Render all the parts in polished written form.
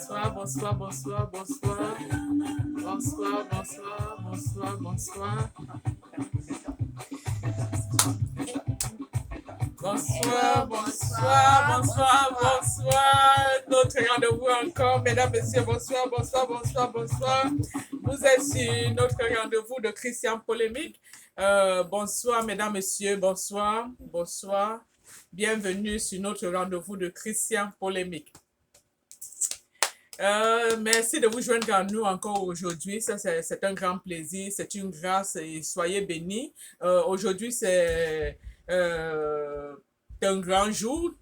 bonsoir, bonsoir, bonsoir, bonsoir. Bonsoir, bonsoir, bonsoir, bonsoir. Bonsoir, bonsoir, bonsoir, bonsoir. Notre rendez-vous encore, mesdames, messieurs, bonsoir, bonsoir, bonsoir, bonsoir. Vous êtes sur notre rendez-vous de Christian Polémique. Bonsoir, mesdames, messieurs, bonsoir, bonsoir. Bienvenue sur notre rendez-vous de Christian Polémique. Merci de vous joindre à nous encore aujourd'hui. Ça, c'est un grand plaisir, c'est une grâce et soyez bénis. Aujourd'hui, c'est un grand jour.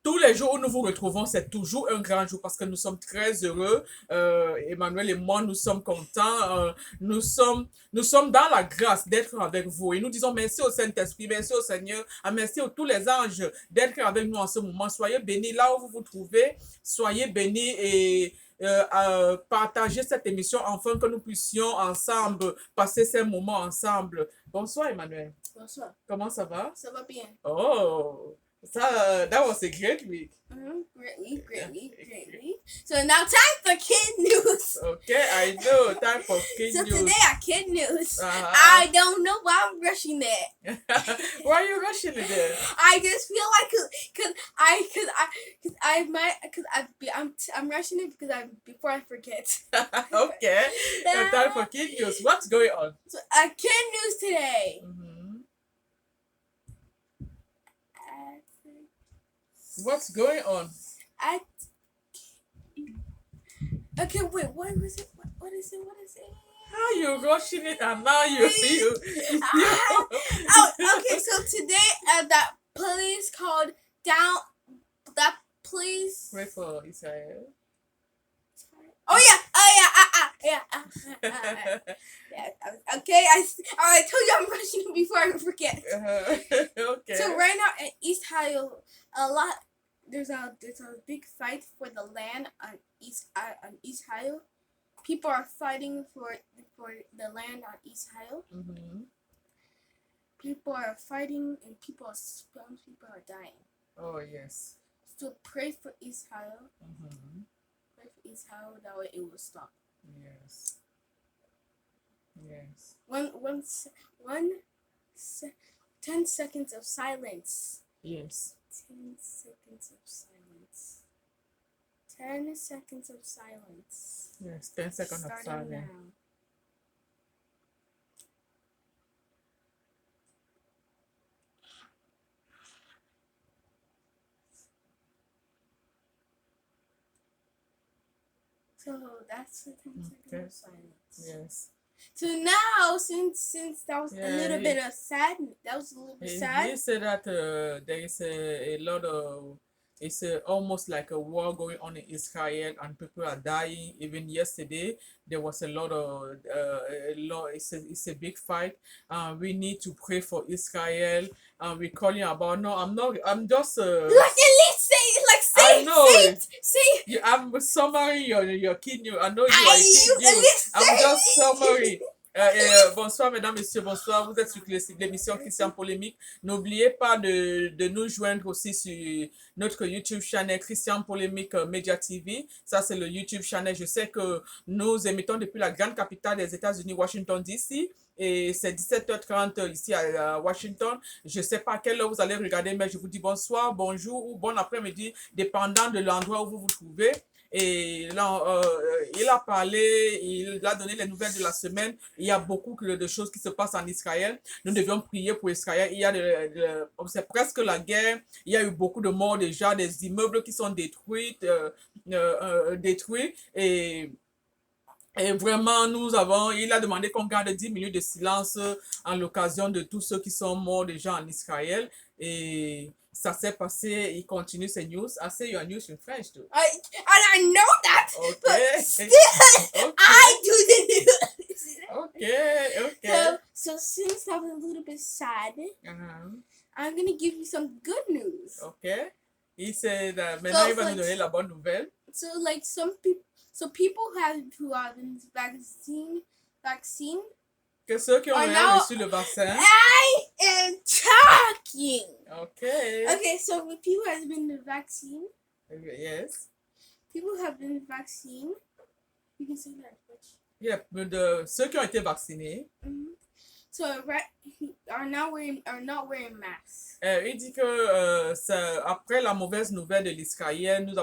Tous les jours où nous vous retrouvons, c'est toujours un grand jour parce que nous sommes très heureux. Emmanuel et moi, nous sommes contents. Nous sommes dans la grâce d'être avec vous. Et nous disons merci au Saint-Esprit, merci au Seigneur, merci à tous les anges d'être avec nous en ce moment. Soyez bénis là où vous vous trouvez. Soyez bénis et partagez cette émission afin que nous puissions ensemble passer ces moments ensemble. Bonsoir Emmanuel. Bonsoir. Comment ça va? Ça va bien. Oh, that was a great week. Great week. So now time for kid news. Okay, I know. Time for kid So news. today our kid news. I don't know why I'm rushing there. Why are you rushing it there? I just feel like I'm rushing it because before I forget. Okay. Time for kid news. What's going on? So kid news today. What's going on? Okay, wait. What was it? What is it? How you rushing it and now you Okay. So today, that police called down. That police. Pray for Israel. Oh yeah. Okay. I told you I'm rushing it before I forget. Okay. So right now in East Ohio, there's a big fight for the land on East Ohio. People are fighting for the land on East Ohio. People are fighting and some people are dying. Oh yes. So pray for East Ohio. Pray for East Ohio, that way it will stop. Yes. Yes. 10 seconds of silence. Yes. 10 seconds of silence. 10 seconds of silence. Yes. 10 seconds of silence. Now. So that's the 10 seconds of silence. Yes. So now, since that was a little bit of sad, sad. He said that there is a lot of, it's almost like a war going on in Israel and people are dying. Even yesterday, there was a lot of, it's a big fight. We need to pray for Israel. We're calling about, no, I'm just... Like at least say I know. Say. I'm summary your kid news. I know you are a kid news. I'm just summary. Bonsoir mesdames, messieurs, bonsoir. Vous êtes sur l'émission Christian Polémique. N'oubliez pas de nous joindre aussi sur notre YouTube channel Christian Polémique Media TV. Ça, c'est le YouTube channel. Je sais que nous émettons depuis la grande capitale des États-Unis, Washington, D.C. Et c'est 17h30 ici à Washington. Je ne sais pas à quelle heure vous allez regarder, mais je vous dis bonsoir, bonjour ou bon après-midi, dépendant de l'endroit où vous vous trouvez. Et là, il a parlé, il a donné les nouvelles de la semaine. Il y a beaucoup de choses qui se passent en Israël. Nous devions prier pour Israël. Il y a c'est presque la guerre. Il y a eu beaucoup de morts déjà, des immeubles qui sont détruits. Et vraiment, il a demandé qu'on garde 10 minutes de silence en l'occasion de tous ceux qui sont morts déjà en Israël. Et ça s'est passé, il continue ses news. I say your news in French too. I know that, okay. But still, okay. I do the news. Okay. So since that was a little bit sad, I'm going to give you some good news. Okay. Il said that maintenant il va nous donner la bonne nouvelle. So like people who have been vaccine. Que ceux qui ont reçu le vaccin. I am talking. Okay. Okay, so with people who has been the vaccine. Yes. people have been vaccinated. You can say that. Yeah, ceux qui ont été vaccinés. So are not wearing masks. Il dit que après la mauvaise nouvelle de l'Israël, nous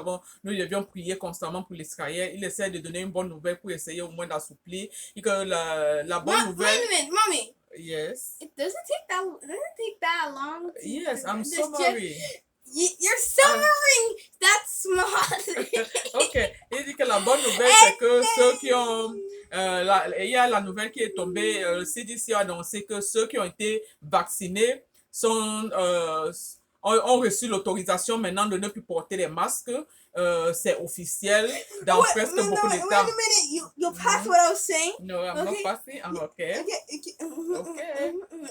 devions prier constamment pour l'Israël. Il essaie de donner une bonne nouvelle pour essayer au moins d'assouplir. Et que la bonne nouvelle. Wait a minute, mommy. Yes. It doesn't take that long. Yes, I'm sorry. You're summering that small. Ok. Il dit que la bonne nouvelle, c'est que ceux qui ont. Il y a la nouvelle qui est tombée. Le CDC a annoncé que ceux qui ont été vaccinés ont reçu l'autorisation maintenant de ne plus porter les masques. C'est officiel dans presque beaucoup d'États. Wait a minute. You passed what I was saying. No, I'm not passing. I'm okay. Okay.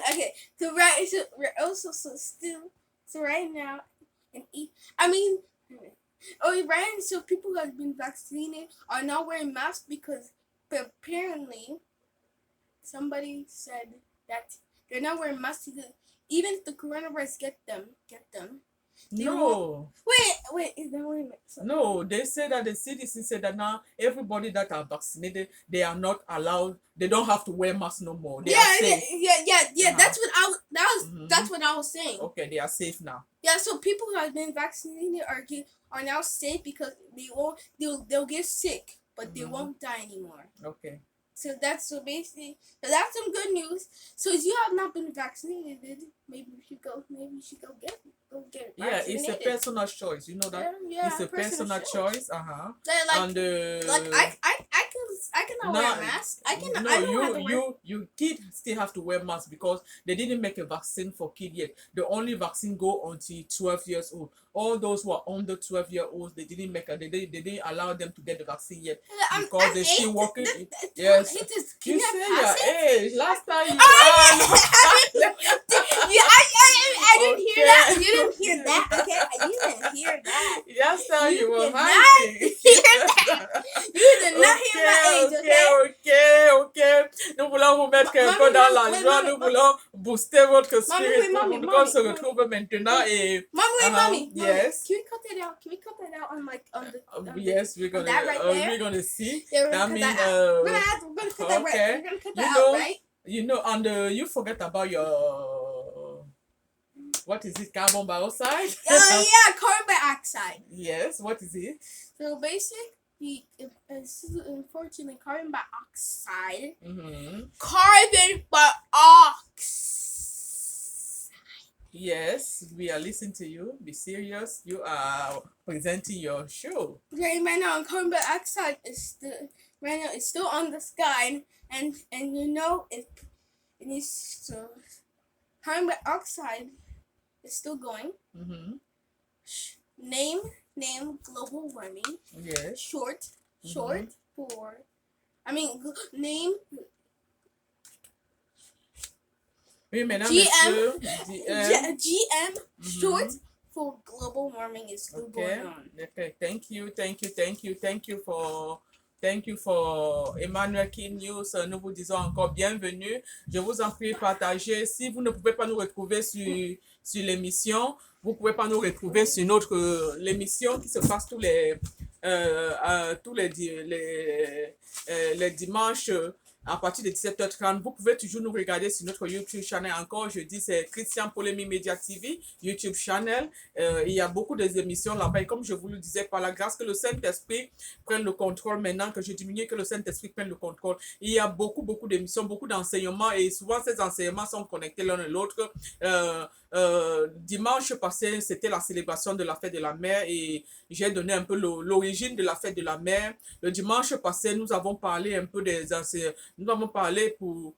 Okay. So right now, so people who have been vaccinated are not wearing masks because apparently somebody said that they're not wearing masks because even if the coronavirus get them. No. Wait, is that what it meant? No, they say that the CDC said that now everybody that are vaccinated, they are not allowed, they don't have to wear masks no more. They are safe. Yeah. That's what I was saying. Okay, they are safe now. Yeah, so people who have been vaccinated are now safe because they'll get sick, but they won't die anymore. Okay. So that's some good news. So if you have not been vaccinated, maybe you should go get vaccinated. Yeah, it's a personal choice. You know that? Yeah, it's a personal choice. Like I cannot wear a mask. You kids still have to wear masks because they didn't make a vaccine for kids yet. The only vaccine go until 12 years old. All those who are under 12 years old, they didn't allow them to get the vaccine yet because they're still working. Yes. Can You you say pass your it? age. Last time you I didn't hear that. You didn't hear that. Okay, you didn't hear that. Last time you were did not hiding. hear that. You did not hear my age. Ok. Nous voulons vous mettre un peu dans la joie. Nous voulons booster votre spirit. Nous se retrouve maintenant et. Mommy. Yes. Can we cut that out? Can we cut that out on the Yes, we're gonna. that right there? We're gonna see. Yeah, we're That gonna mean, cut that out. We're gonna cut that right. okay. We're gonna cut You that know- out, right? You know, and you forget about your. What is it? Carbon dioxide? Yeah, carbon dioxide. Yes. What is it? So basically, unfortunately, carbon dioxide. Carbon dioxide. Yes, we are listening to you. Be serious. You are presenting your show. Right now, carbon dioxide is still on the sky, and you know it is so. Carbon dioxide is still going. Name global warming. Yes. Short for. Name Oui, mesdames, GM. messieurs. GM short for global warming is still Okay. going on. Okay. Thank you for Emmanuel King News. Nous vous disons encore bienvenue. Je vous en prie, partagez. Si vous ne pouvez pas nous retrouver sur l'émission, vous pouvez pas nous retrouver sur l'émission qui se passe tous les dimanches à partir de 17h30. Vous pouvez toujours nous regarder sur notre YouTube channel. Encore, je dis, c'est Christian Polémique Media TV, YouTube channel. Il y a beaucoup d'émissions là-bas. Et comme je vous le disais, par la grâce que le Saint-Esprit prenne le contrôle maintenant, que je diminue, que le Saint-Esprit prenne le contrôle. Il y a beaucoup d'émissions, beaucoup d'enseignements. Et souvent, ces enseignements sont connectés l'un à l'autre. Dimanche passé, c'était la célébration de la fête de la mère et j'ai donné un peu l'origine de la fête de la mère. Le dimanche passé, nous avons parlé un peu nous avons parlé pour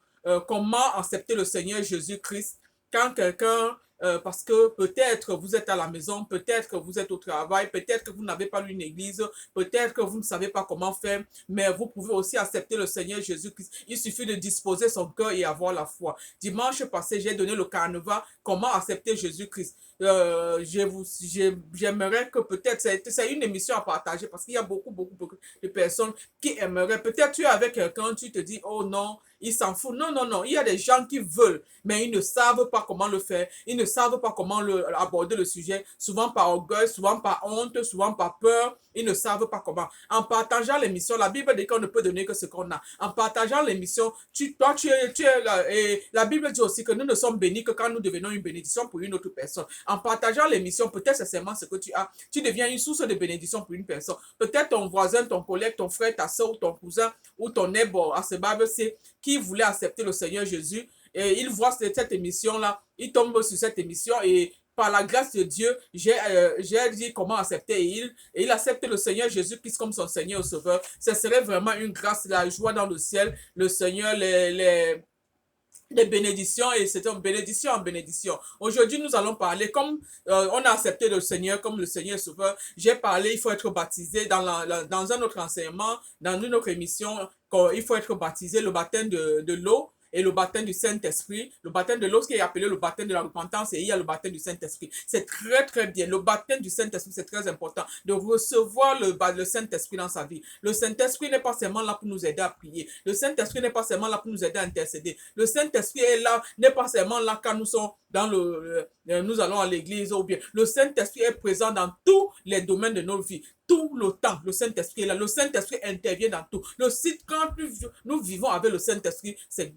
comment accepter le Seigneur Jésus-Christ quand quelqu'un, parce que peut-être vous êtes à la maison, peut-être que vous êtes au travail, peut-être que vous n'avez pas une église, peut-être que vous ne savez pas comment faire, mais vous pouvez aussi accepter le Seigneur Jésus-Christ. Il suffit de disposer son cœur et avoir la foi. Dimanche passé, j'ai donné le carnaval, comment accepter Jésus-Christ. J'aimerais que peut-être c'est une émission à partager parce qu'il y a beaucoup de personnes qui aimeraient. Peut-être tu es avec quelqu'un, tu te dis, oh non, il s'en fout. Non, il y a des gens qui veulent, mais ils ne savent pas comment le faire. Ils ne ne savent pas comment aborder le sujet, souvent par orgueil, souvent par honte, souvent par peur. Ils ne savent pas comment. En partageant l'émission, la Bible dit qu'on ne peut donner que ce qu'on a. En partageant l'émission, toi, tu es là. Et la Bible dit aussi que nous ne sommes bénis que quand nous devenons une bénédiction pour une autre personne. En partageant l'émission, peut-être c'est seulement ce que tu as. Tu deviens une source de bénédiction pour une personne. Peut-être ton voisin, ton collègue, ton frère, ta soeur, ou ton cousin, ou ton neighbor à ce c'est qui voulait accepter le Seigneur Jésus. Et il voit cette émission-là, il tombe sur cette émission et par la grâce de Dieu, j'ai dit comment accepter et il accepte le Seigneur Jésus-Christ comme son Seigneur et Sauveur. Ce serait vraiment une grâce, la joie dans le ciel. Le Seigneur, les bénédictions et c'est une bénédiction en bénédiction. Aujourd'hui, nous allons parler comme on a accepté le Seigneur comme le Seigneur Sauveur. J'ai parlé, il faut être baptisé dans un autre enseignement, dans une autre émission, il faut être baptisé, le baptême de l'eau et le baptême du Saint-Esprit. Le baptême de l'eau, ce qui est appelé le baptême de la repentance, et il y a le baptême du Saint-Esprit. C'est très, très bien. Le baptême du Saint-Esprit, c'est très important de recevoir le Saint-Esprit dans sa vie. Le Saint-Esprit n'est pas seulement là pour nous aider à prier. Le Saint-Esprit n'est pas seulement là pour nous aider à intercéder. Le Saint-Esprit est là, n'est pas seulement là quand nous sommes dans nous allons à l'église ou bien. Le Saint-Esprit est présent dans tous les domaines de nos vies. Tout le temps, le Saint-Esprit est là. Le Saint-Esprit intervient dans tout. Le site, quand nous vivons avec le Saint-Esprit, c'est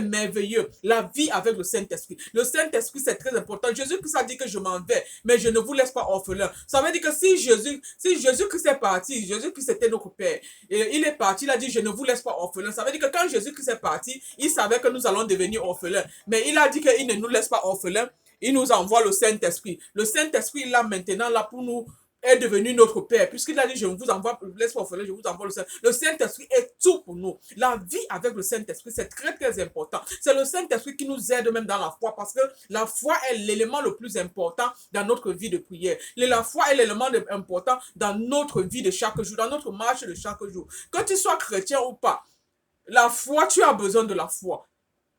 merveilleux. La vie avec le Saint-Esprit. Le Saint-Esprit, c'est très important. Jésus-Christ a dit que je m'en vais, mais je ne vous laisse pas orphelin. Ça veut dire que si Jésus-Christ est parti, Jésus-Christ était notre Père. Et il est parti, il a dit, je ne vous laisse pas orphelin. Ça veut dire que quand Jésus-Christ est parti, il savait que nous allons devenir orphelins. Mais il a dit qu'il ne nous laisse pas orphelins. Il nous envoie le Saint-Esprit. Le Saint-Esprit, là, maintenant, là, pour nous, est devenu notre Père. Puisqu'il a dit, je vous envoie, laisse pas orphelin, je vous envoie le Saint-Esprit. Le Saint-Esprit est tout pour nous. La vie avec le Saint-Esprit, c'est très, très important. C'est le Saint-Esprit qui nous aide même dans la foi, parce que la foi est l'élément le plus important dans notre vie de prière. La foi est l'élément important dans notre vie de chaque jour, dans notre marche de chaque jour. Que tu sois chrétien ou pas, la foi, tu as besoin de la foi.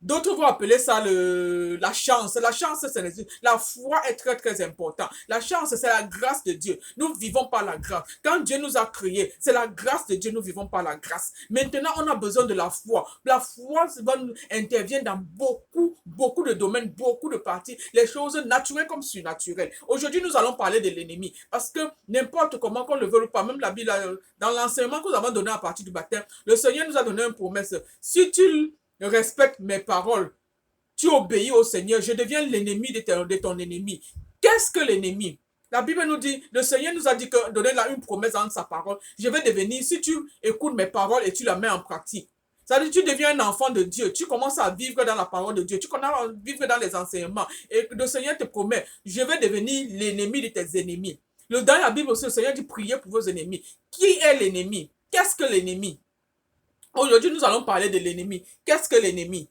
D'autres vont appeler ça la chance. La chance, c'est la foi est très, très important. La chance, c'est la grâce de Dieu. Nous vivons par la grâce. Quand Dieu nous a créés, c'est la grâce de Dieu. Nous vivons par la grâce. Maintenant, on a besoin de la foi. La foi intervient dans beaucoup, beaucoup de domaines, beaucoup de parties. Les choses naturelles comme surnaturelles. Aujourd'hui, nous allons parler de l'ennemi. Parce que n'importe comment qu'on le veut ou pas, même la Bible, dans l'enseignement que nous avons donné à partir du baptême, le Seigneur nous a donné une promesse. Si tu respecte mes paroles, tu obéis au Seigneur, je deviens l'ennemi de ton ennemi. Qu'est-ce que l'ennemi? La Bible nous dit, le Seigneur nous a dit que donner là une promesse dans sa parole. Je vais devenir, si tu écoutes mes paroles et tu la mets en pratique, ça veut dire que tu deviens un enfant de Dieu. Tu commences à vivre dans la parole de Dieu. Tu commences à vivre dans les enseignements. Et le Seigneur te promet, je vais devenir l'ennemi de tes ennemis. Dans la Bible aussi, le Seigneur dit, priez pour vos ennemis. Qui est l'ennemi? Qu'est-ce que l'ennemi? Aujourd'hui, nous allons parler de l'ennemi. Qu'est-ce que l'ennemi?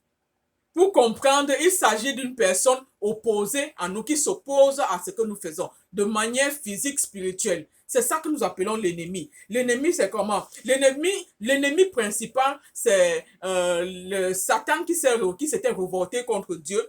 Pour comprendre, il s'agit d'une personne opposée à nous, qui s'oppose à ce que nous faisons, de manière physique, spirituelle. C'est ça que nous appelons l'ennemi. L'ennemi, c'est comment? L'ennemi principal, c'est le Satan qui s'était révolté contre Dieu,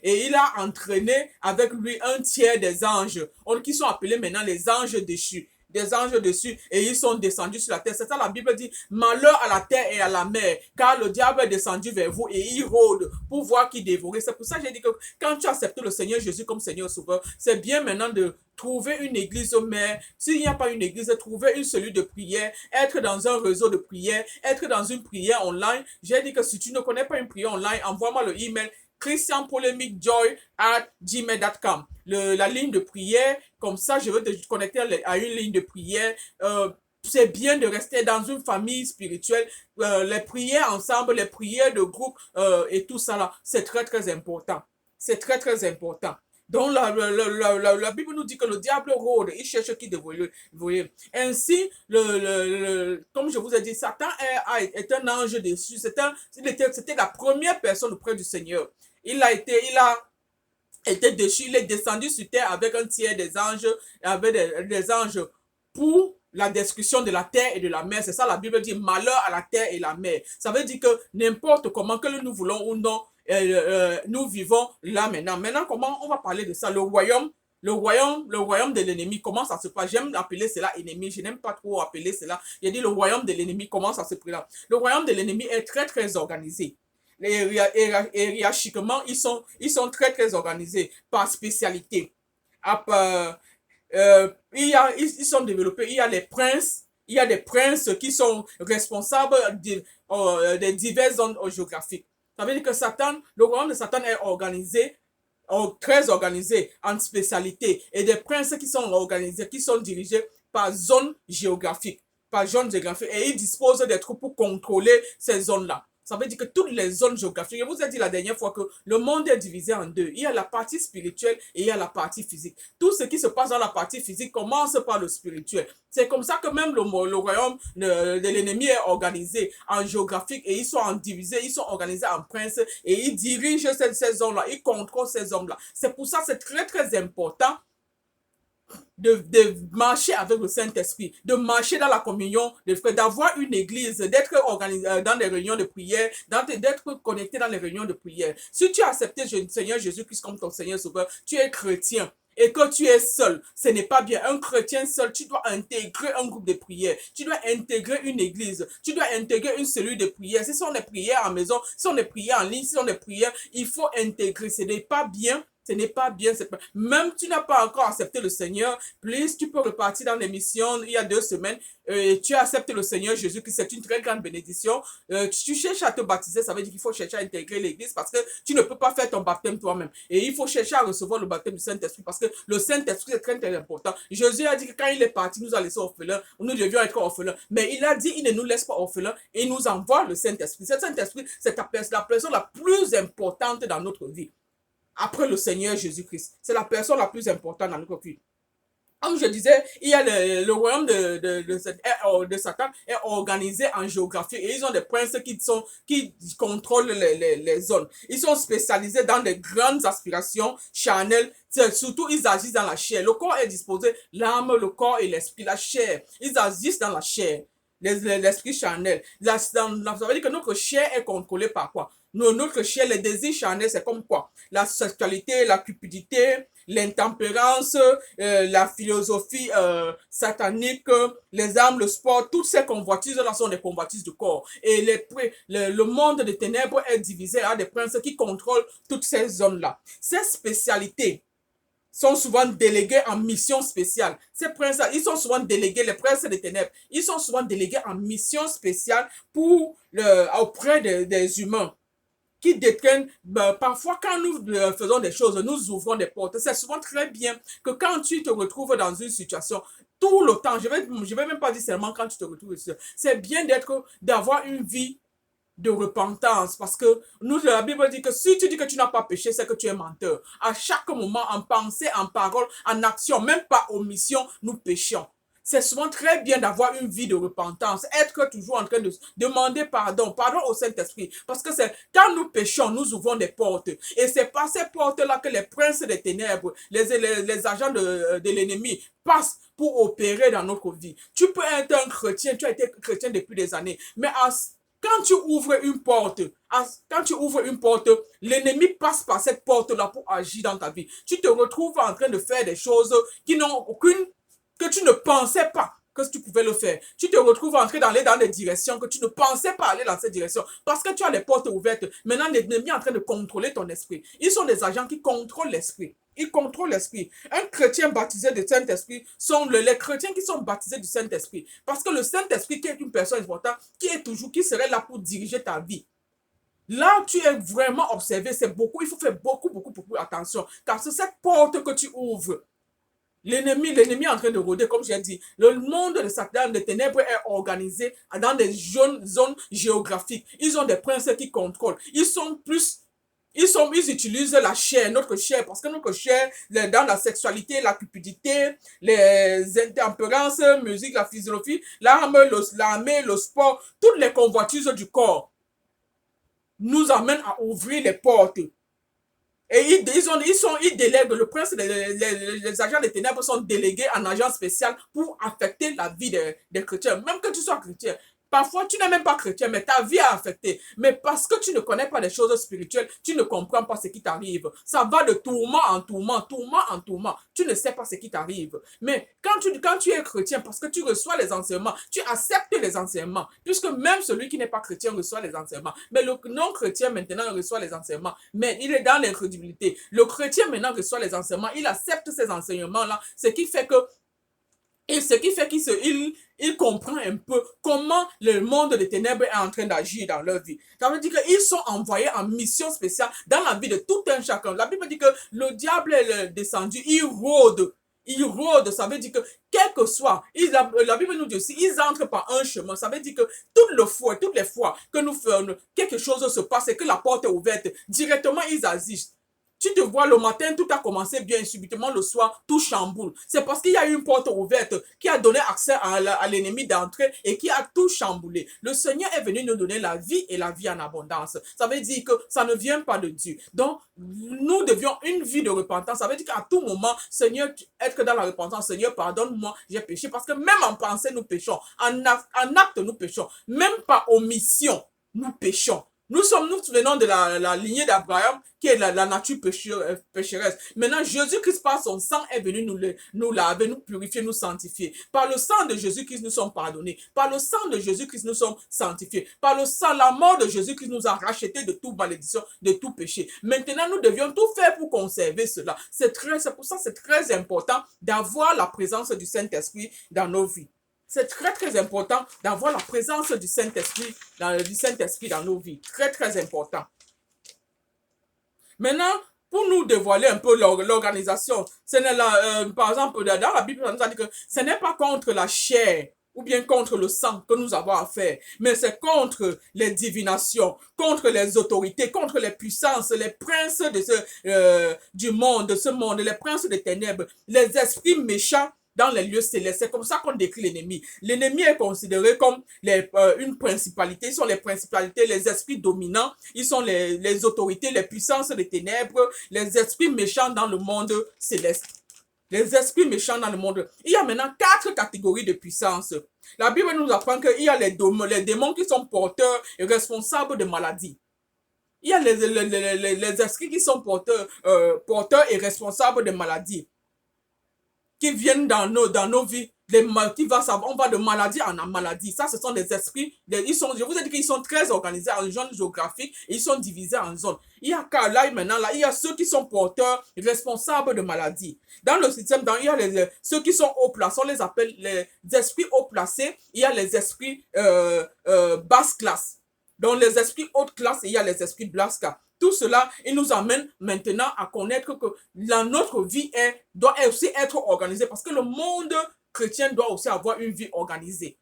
et il a entraîné avec lui un tiers des anges, qui sont appelés maintenant les anges déchus. Des anges dessus et ils sont descendus sur la terre. C'est ça la Bible dit, malheur à la terre et à la mer, car le diable est descendu vers vous et il rôde pour voir qui dévorer. C'est pour ça que j'ai dit que quand tu acceptes le Seigneur Jésus comme Seigneur Sauveur, c'est bien maintenant de trouver une église mère. S'il n'y a pas une église, trouver une cellule de prière, être dans un réseau de prière, être dans une prière online. J'ai dit que si tu ne connais pas une prière online, envoie-moi le email christianpolemicjoy@gmail.com, la ligne de prière. Comme ça, je veux te connecter à une ligne de prière. C'est bien de rester dans une famille spirituelle. Les prières ensemble, les prières de groupe et tout ça là, c'est très très important. C'est très très important. Donc la Bible nous dit que le diable rôde, il cherche qui dévorer. Ainsi, comme je vous ai dit, Satan est un ange déchu. C'était la première personne auprès du Seigneur. Il a été déchu, il est descendu sur terre avec un tiers des anges, avec des anges pour la destruction de la terre et de la mer. C'est ça la Bible dit, malheur à la terre et la mer. Ça veut dire que n'importe comment que nous voulons ou non, nous vivons là maintenant. Maintenant, comment on va parler de ça? Le royaume de l'ennemi, comment ça se passe? J'aime appeler cela ennemi, je n'aime pas trop appeler cela. Il a dit le royaume de l'ennemi, comment ça se présente? Le royaume de l'ennemi est très très organisé. hiérarchiquement, ils sont très, très organisés par spécialité. Ils sont développés. Il y a les princes. Il y a des princes qui sont responsables des diverses zones géographiques. Ça veut dire que le royaume de Satan est organisé, très organisé en spécialité. Et des princes qui sont organisés, qui sont dirigés par zone géographique. Par zone géographique. Et ils disposent des troupes pour contrôler ces zones-là. Ça veut dire que toutes les zones géographiques, je vous ai dit la dernière fois que le monde est divisé en deux. Il y a la partie spirituelle et il y a la partie physique. Tout ce qui se passe dans la partie physique commence par le spirituel. C'est comme ça que même le royaume de l'ennemi est organisé en géographique et ils sont en divisé, ils sont organisés en princes et ils dirigent ces zones-là, ils contrôlent ces zones-là. C'est pour ça que c'est très très important de marcher avec le Saint-Esprit, de marcher dans la communion des frères, d'avoir une église, d'être organisé dans les réunions de prière, d'être connecté dans les réunions de prière. Si tu as accepté le Seigneur Jésus-Christ comme ton Seigneur Sauveur, tu es chrétien et que tu es seul, ce n'est pas bien. Un chrétien seul, tu dois intégrer un groupe de prière, tu dois intégrer une église, tu dois intégrer une cellule de prière. Si ce sont des prières en maison, si ce sont des prières en ligne, si ce sont des prières, il faut intégrer. Ce n'est pas bien. Ce n'est pas bien. Même tu n'as pas encore accepté le Seigneur, please, tu peux repartir dans l'émission il y a 2 semaines. Tu acceptes le Seigneur Jésus, que c'est une très grande bénédiction. Tu cherches à te baptiser, ça veut dire qu'il faut chercher à intégrer l'église parce que tu ne peux pas faire ton baptême toi-même. Et il faut chercher à recevoir le baptême du Saint-Esprit parce que le Saint-Esprit est très, très important. Jésus a dit que quand il est parti, il nous a laissé orphelins, nous devions être orphelins. Mais il a dit, il ne nous laisse pas orphelins et il nous envoie le Saint-Esprit. Ce Saint-Esprit, c'est la personne la plus importante dans notre vie. Après le Seigneur Jésus-Christ. C'est la personne la plus importante dans notre vie. Comme je disais, il y a le royaume de Satan est organisé en géographie et ils ont des princes qui contrôlent les zones. Ils sont spécialisés dans des grandes aspirations charnelles. Surtout, ils agissent dans la chair. Le corps est disposé, l'âme, le corps et l'esprit, la chair. Ils agissent dans la chair, l'esprit charnel. Ça veut dire que notre chair est contrôlée par quoi? Notre chair, les désirs charnels, c'est comme quoi? La sexualité, la cupidité, l'intempérance, la philosophie satanique, les armes, le sport, toutes ces convoitises-là sont des convoitises du corps. Et le monde des ténèbres est divisé à des princes qui contrôlent toutes ces zones-là. Ces spécialités sont souvent délégués en mission spéciale. Ces princes, ils sont souvent délégués, les princes des ténèbres, ils sont souvent délégués en mission spéciale auprès des humains qui détiennent, parfois quand nous faisons des choses, nous ouvrons des portes. C'est souvent très bien que quand tu te retrouves dans une situation, tout le temps, je vais même pas dire seulement quand tu te retrouves, c'est bien d'avoir une vie de repentance parce que la Bible dit que si tu dis que tu n'as pas péché, c'est que tu es menteur. À chaque moment, en pensée, en parole, en action, même pas omission, nous péchons. C'est souvent très bien d'avoir une vie de repentance, être toujours en train de demander pardon au Saint-Esprit. Parce que c'est quand nous péchons, nous ouvrons des portes. Et c'est par ces portes-là que les princes des ténèbres, les agents de l'ennemi passent pour opérer dans notre vie. Tu peux être un chrétien, tu as été chrétien depuis des années, mais quand tu ouvres une porte, l'ennemi passe par cette porte-là pour agir dans ta vie. Tu te retrouves en train de faire des choses que tu ne pensais pas que tu pouvais le faire. Tu te retrouves d'aller dans des directions que tu ne pensais pas aller dans cette direction parce que tu as les portes ouvertes. Maintenant, l'ennemi est en train de contrôler ton esprit. Ils sont des agents qui contrôlent l'esprit. Ils contrôlent l'esprit. Un chrétien baptisé du Saint-Esprit sont les chrétiens qui sont baptisés du Saint-Esprit. Parce que le Saint-Esprit qui est une personne importante, qui serait là pour diriger ta vie. Là, tu es vraiment observé, il faut faire beaucoup attention. Car c'est cette porte que tu ouvres. L'ennemi est en train de rôder, comme j'ai dit. Le monde de Satan, des ténèbres, est organisé dans des zones géographiques. Ils ont des princes qui contrôlent. Ils utilisent la chair, notre chair, parce que notre chair, dans la sexualité, la cupidité, les intempérances, musique, la physiologie, l'armée, le sport, toutes les convoitises du corps nous amènent à ouvrir les portes. Et ils délèguent, le prince, les agents des ténèbres sont délégués en agent spécial pour affecter la vie des chrétiens. Même que tu sois chrétien, Parfois, tu n'es même pas chrétien, mais ta vie est affectée. Mais parce que tu ne connais pas les choses spirituelles, tu ne comprends pas ce qui t'arrive. Ça va de tourment en tourment, tourment en tourment. Tu ne sais pas ce qui t'arrive. Mais quand tu es chrétien, parce que tu reçois les enseignements, tu acceptes les enseignements, puisque même celui qui n'est pas chrétien reçoit les enseignements. Mais le non-chrétien maintenant reçoit les enseignements, mais il est dans l'incrédulité. Le chrétien maintenant reçoit les enseignements, il accepte ces enseignements-là, ce qui fait que il comprend un peu comment le monde des ténèbres est en train d'agir dans leur vie. Ça veut dire qu'ils sont envoyés en mission spéciale dans la vie de tout un chacun. La Bible dit que le diable est descendu, il rôde. Il rôde, ça veut dire que quel que soit, la Bible nous dit aussi, ils entrent par un chemin. Ça veut dire que toutes les fois que nous faisons quelque chose se passe et que la porte est ouverte, directement ils agissent. Tu te vois le matin, tout a commencé bien, subitement le soir, tout chamboule. C'est parce qu'il y a eu une porte ouverte qui a donné accès à l'ennemi d'entrer et qui a tout chamboulé. Le Seigneur est venu nous donner la vie et la vie en abondance. Ça veut dire que ça ne vient pas de Dieu. Donc, nous devions une vie de repentance. Ça veut dire qu'à tout moment, Seigneur, être dans la repentance, Seigneur, pardonne-moi, j'ai péché. Parce que même en pensée, nous péchons. En acte, nous péchons. Même par omission, nous péchons. Nous venons de la lignée d'Abraham, qui est la nature pécheresse. Maintenant, Jésus-Christ, par son sang, est venu nous laver, nous purifier, nous sanctifier. Par le sang de Jésus-Christ, nous sommes pardonnés. Par le sang de Jésus-Christ, nous sommes sanctifiés. Par le sang, la mort de Jésus-Christ nous a rachetés de toute malédiction, de tout péché. Maintenant, nous devions tout faire pour conserver cela. C'est pour ça que c'est très important d'avoir la présence du Saint-Esprit dans nos vies. C'est très, très important d'avoir la présence du Saint-Esprit dans nos vies. Très, très important. Maintenant, pour nous dévoiler un peu l'organisation, par exemple, dans la Bible, ça nous a dit que ce n'est pas contre la chair ou bien contre le sang que nous avons à faire, mais c'est contre les divinations, contre les autorités, contre les puissances, les princes du monde, de ce monde, les princes des ténèbres, les esprits méchants dans les lieux célestes. C'est comme ça qu'on décrit l'ennemi. L'ennemi est considéré comme une principalité. Ils sont les principalités, les esprits dominants. Ils sont les autorités, les puissances des ténèbres, les esprits méchants dans le monde céleste. Les esprits méchants dans le monde. Il y a maintenant 4 catégories de puissance. La Bible nous apprend qu'il y a les démons qui sont porteurs et responsables de maladies. Il y a les esprits qui sont porteurs et responsables de maladies, qui viennent dans nos vies, on va de maladie en maladie. Ça, ce sont des esprits, je vous ai dit qu'ils sont très organisés en zones géographiques et ils sont divisés en zones. Il y a il y a ceux qui sont porteurs, responsables de maladies. Dans le système, il y a ceux qui sont haut placés, on les appelle les esprits haut placés. Il y a les esprits basse classe. Dans les esprits haute classe, il y a les esprits basse classe. Tout cela, il nous amène maintenant à connaître que notre vie doit aussi être organisée, parce que le monde chrétien doit aussi avoir une vie organisée.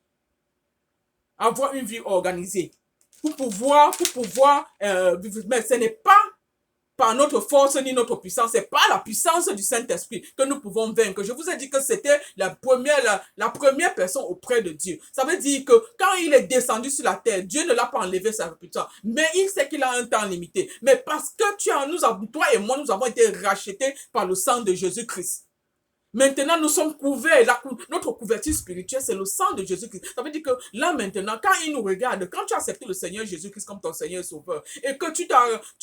Avoir une vie organisée. Pour pouvoir mais ce n'est pas par notre force ni notre puissance, c'est pas la puissance du Saint-Esprit que nous pouvons vaincre. Je vous ai dit que c'était la première personne auprès de Dieu. Ça veut dire que quand il est descendu sur la terre, Dieu ne l'a pas enlevé sa puissance, mais il sait qu'il a un temps limité. Mais parce que toi et moi, nous avons été rachetés par le sang de Jésus-Christ. Maintenant, nous sommes couverts. Notre couverture spirituelle, c'est le sang de Jésus-Christ. Ça veut dire que là, maintenant, quand il nous regarde, quand tu as accepté le Seigneur Jésus-Christ comme ton Seigneur et Sauveur, et que tu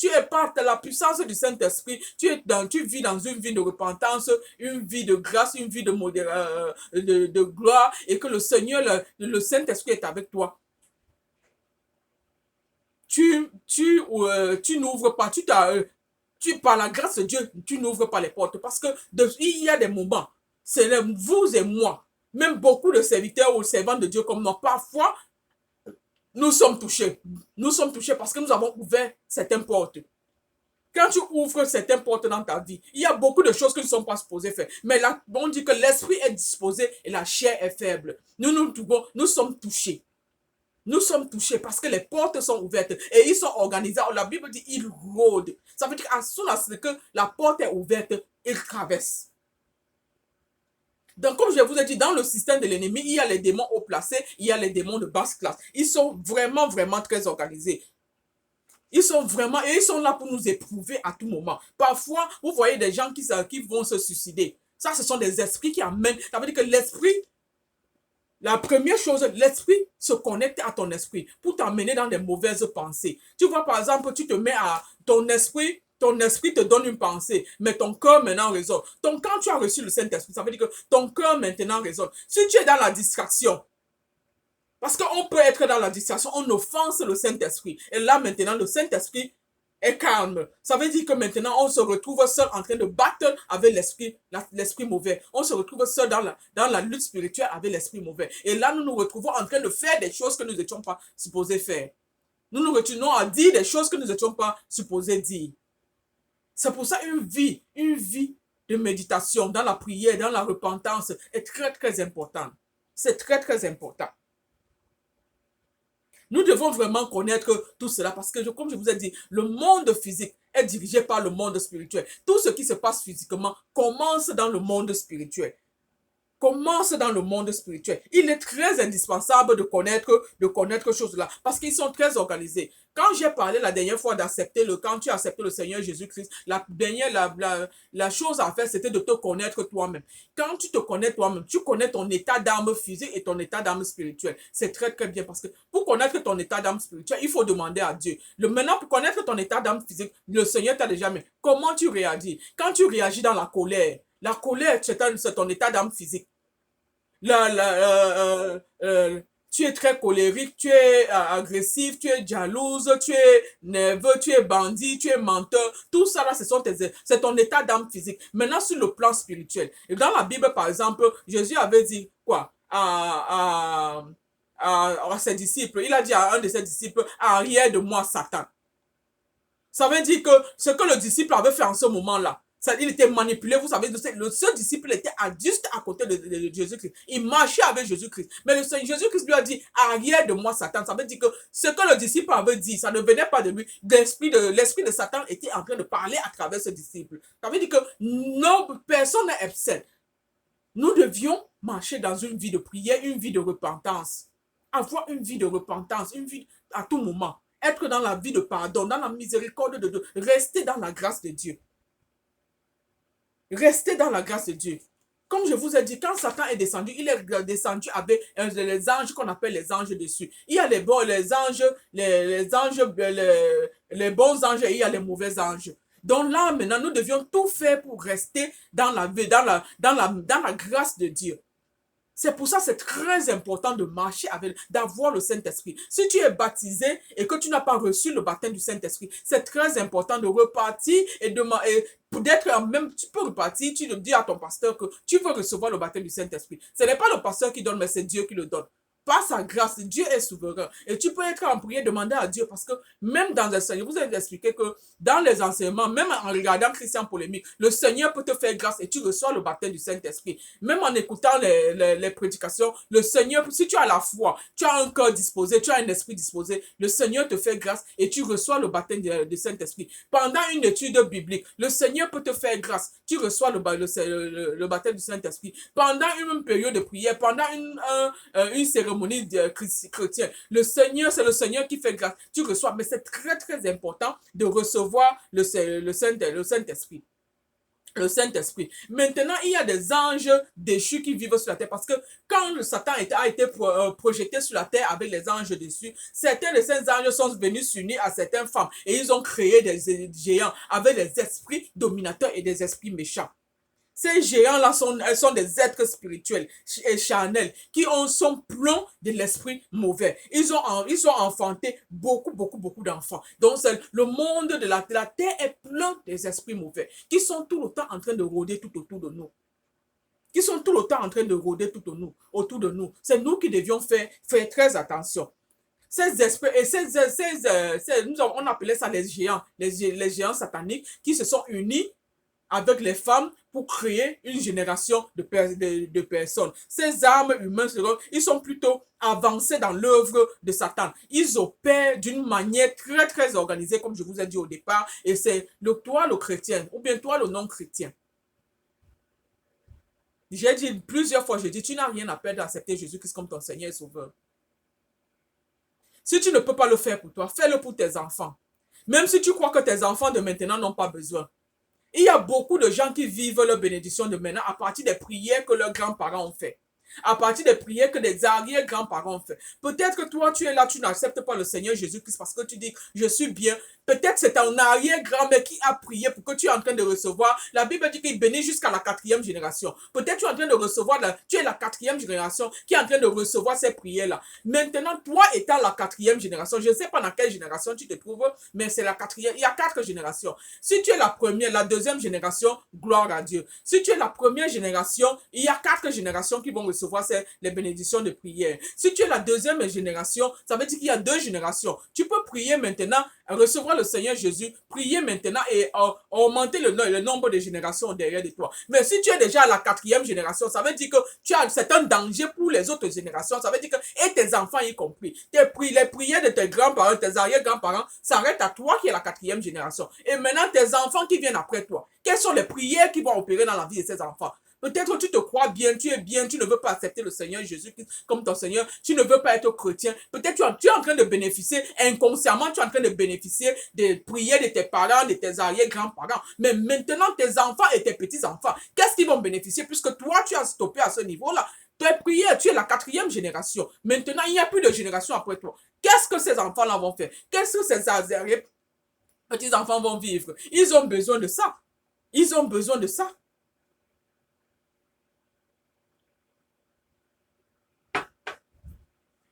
es par la puissance du Saint-Esprit, tu vis dans une vie de repentance, une vie de grâce, une vie de gloire, et que le Seigneur, le Saint-Esprit est avec toi. Tu n'ouvres pas, par la grâce de Dieu, tu n'ouvres pas les portes, parce que il y a des moments, c'est vous et moi, même beaucoup de serviteurs ou servants de Dieu comme nous, parfois, nous sommes touchés. Nous sommes touchés parce que nous avons ouvert certaines portes. Quand tu ouvres certaines portes dans ta vie, il y a beaucoup de choses que nous ne sommes pas supposés faire. Mais là, on dit que l'esprit est disposé et la chair est faible. Nous sommes touchés. Nous sommes touchés parce que les portes sont ouvertes et ils sont organisés. La Bible dit ils rôdent. Ça veut dire qu'à soon as que la porte est ouverte, ils traversent. Donc, comme je vous ai dit, dans le système de l'ennemi, il y a les démons haut placés, il y a les démons de basse classe. Ils sont vraiment, vraiment très organisés. Ils sont là pour nous éprouver à tout moment. Parfois, vous voyez des gens qui vont se suicider. Ça, ce sont des esprits qui amènent. Ça veut dire que l'esprit La première chose, l'esprit se connecte à ton esprit pour t'amener dans des mauvaises pensées. Tu vois, par exemple, tu te mets à ton esprit te donne une pensée, mais ton cœur maintenant raisonne. Donc, quand tu as reçu le Saint-Esprit, ça veut dire que ton cœur maintenant raisonne. Si tu es dans la distraction, parce qu'on peut être dans la distraction, on offense le Saint-Esprit. Et là, maintenant, le Saint-Esprit est calme. Ça veut dire que maintenant, on se retrouve seul en train de battre avec l'esprit mauvais. On se retrouve seul dans la lutte spirituelle avec l'esprit mauvais. Et là, nous nous retrouvons en train de faire des choses que nous n'étions pas supposés faire. Nous nous retrouvons à dire des choses que nous n'étions pas supposés dire. C'est pour ça une vie de méditation, dans la prière, dans la repentance, est très, très importante. C'est très, très important. Nous devons vraiment connaître tout cela parce que, comme je vous ai dit, le monde physique est dirigé par le monde spirituel. Tout ce qui se passe physiquement commence dans le monde spirituel. Commence dans le monde spirituel. Il est très indispensable de connaître choses là parce qu'ils sont très organisés. Quand j'ai parlé la dernière fois quand tu as accepté le Seigneur Jésus-Christ, la chose à faire, c'était de te connaître toi-même. Quand tu te connais toi-même, tu connais ton état d'âme physique et ton état d'âme spirituel. C'est très, très bien parce que pour connaître ton état d'âme spirituel, il faut demander à Dieu. Maintenant, pour connaître ton état d'âme physique, le Seigneur t'a déjà mis. Comment tu réagis? Quand tu réagis dans la colère, c'est ton état d'âme physique. Tu es très colérique, tu es agressif, tu es jalouse, tu es nerveux, tu es bandit, tu es menteur. Tout ça là, c'est ton état d'âme physique. Maintenant, sur le plan spirituel. Et dans la Bible, par exemple, Jésus avait dit quoi à ses disciples. Il a dit à un de ses disciples, arrière de moi, Satan. Ça veut dire que ce que le disciple avait fait en ce moment-là, il était manipulé, vous savez, ce disciple était juste à côté de Jésus-Christ. Il marchait avec Jésus-Christ. Mais Jésus-Christ lui a dit, arrière de moi, Satan. Ça veut dire que ce que le disciple avait dit, ça ne venait pas de lui. L'esprit de Satan était en train de parler à travers ce disciple. Ça veut dire que personne n'est absent. Nous devions marcher dans une vie de prière, une vie de repentance. Avoir une vie de repentance, une vie à tout moment. Être dans la vie de pardon, dans la miséricorde de Dieu. Rester dans la grâce de Dieu. Restez dans la grâce de Dieu. Comme je vous ai dit, quand Satan est descendu, il est descendu avec les anges qu'on appelle les anges dessus. Il y a les bons, les anges, les bons anges et il y a les mauvais anges. Donc là, maintenant, nous devions tout faire pour rester dans la grâce de Dieu. C'est pour ça que c'est très important de marcher d'avoir le Saint-Esprit. Si tu es baptisé et que tu n'as pas reçu le baptême du Saint-Esprit, c'est très important de repartir et tu peux repartir, tu dis à ton pasteur que tu veux recevoir le baptême du Saint-Esprit. Ce n'est pas le pasteur qui donne, mais c'est Dieu qui le donne. Par sa grâce, Dieu est souverain. Et tu peux être en prière, demander à Dieu, parce que même dans le Seigneur, vous avez expliqué que dans les enseignements, même en regardant Christian Polémique, le Seigneur peut te faire grâce et tu reçois le baptême du Saint-Esprit. Même en écoutant les prédications, le Seigneur, si tu as la foi, tu as un cœur disposé, tu as un esprit disposé, le Seigneur te fait grâce et tu reçois le baptême du Saint-Esprit. Pendant une étude biblique, le Seigneur peut te faire grâce, tu reçois le baptême du Saint-Esprit. Pendant une période de prière, pendant une cérémonie chrétienne, c'est le Seigneur qui fait grâce, tu reçois. Mais c'est très très important de recevoir le Saint-Esprit. Le Saint-Esprit. Maintenant, il y a des anges déchus qui vivent sur la terre parce que quand le Satan a été projeté sur la terre avec les anges dessus, certains de ces anges sont venus s'unir à certaines femmes et ils ont créé des géants avec des esprits dominateurs et des esprits méchants. Ces géants-là sont des êtres spirituels et charnels qui sont pleins de l'esprit mauvais. Ils ont enfanté beaucoup, beaucoup, beaucoup d'enfants. Donc, le monde de la terre est plein des esprits mauvais qui sont tout le temps en train de rôder tout autour de nous. Qui sont tout le temps en train de rôder autour de nous. C'est nous qui devions faire très attention. Ces esprits, on appelait ça les géants, les géants sataniques qui se sont unis avec les femmes pour créer une génération de personnes. Ces âmes humaines, ils sont plutôt avancés dans l'œuvre de Satan. Ils opèrent d'une manière très très organisée, comme je vous ai dit au départ, et c'est toi le chrétien, ou bien toi le non-chrétien. J'ai dit plusieurs fois, tu n'as rien à perdre d'accepter Jésus-Christ comme ton Seigneur et Sauveur. Si tu ne peux pas le faire pour toi, fais-le pour tes enfants. Même si tu crois que tes enfants de maintenant n'ont pas besoin. Il y a beaucoup de gens qui vivent leur bénédiction de maintenant à partir des prières que leurs grands-parents ont fait. À partir des prières que des arrière-grands-parents ont fait. Peut-être que toi, tu es là, tu n'acceptes pas le Seigneur Jésus-Christ parce que tu dis, je suis bien. Peut-être c'est ton arrière-grand-mère qui a prié pour que tu es en train de recevoir. La Bible dit qu'il bénit jusqu'à la 4e génération. Peut-être tu es en train de recevoir, tu es la 4e génération qui est en train de recevoir ces prières-là. Maintenant, toi étant la 4e génération, je ne sais pas dans quelle génération tu te trouves, mais c'est la 4e. Il y a 4 générations. Si tu es la première, la 2e génération, gloire à Dieu. Si tu es la première génération, il y a 4 générations qui vont recevoir les bénédictions de prière. Si tu es la 2e génération, ça veut dire qu'il y a 2 générations. Tu peux prier maintenant, recevoir le Seigneur Jésus, prier maintenant et augmenter le nombre de générations derrière de toi. Mais si tu es déjà à la 4e génération, ça veut dire que c'est un danger pour les autres générations. Ça veut dire que, et tes enfants y compris, les prières de tes grands-parents, tes arrière-grands-parents, s'arrêtent à toi qui est la 4e génération. Et maintenant, tes enfants qui viennent après toi, quelles sont les prières qui vont opérer dans la vie de ces enfants? Peut-être tu te crois bien, tu es bien, tu ne veux pas accepter le Seigneur Jésus comme ton Seigneur, tu ne veux pas être chrétien. Peut-être tu es en train de bénéficier, inconsciemment, tu es en train de bénéficier des prières de tes parents, de tes arrière-grands-parents. Mais maintenant, tes enfants et tes petits-enfants, qu'est-ce qu'ils vont bénéficier puisque toi, tu as stoppé à ce niveau-là? Tes prières, tu es la 4e génération. Maintenant, il n'y a plus de génération après toi. Qu'est-ce que ces enfants-là vont faire? Qu'est-ce que ces arrière-petits-enfants vont vivre? Ils ont besoin de ça. Ils ont besoin de ça.